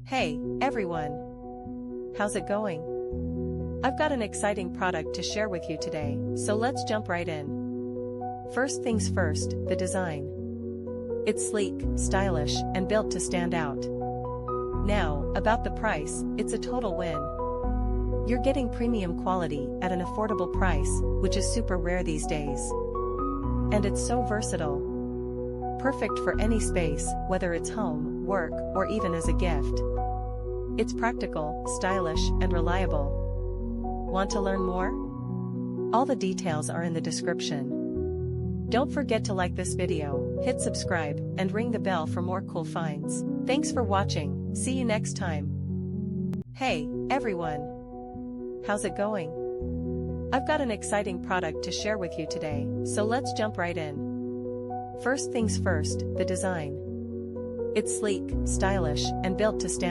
Hey, everyone! How's it going? I've got an exciting product to share with you today, so let's jump right in. First things first, the design. It's sleek, stylish, and built to stand out. Now, about the price, it's a total win. You're getting premium quality at an affordable price, which is super rare these days. And it's so versatile. Perfect for any space, whether it's home, work, or even as a gift. It's practical, stylish, and reliable. Want to learn more? All the details are in the description. Don't forget to like this video, hit subscribe, and ring the bell for more cool finds. Thanks for watching, see you next time. Hey, everyone! How's it going? I've got an exciting product to share with you today, so let's jump right in. First things first, the design. It's sleek, stylish, and built to stand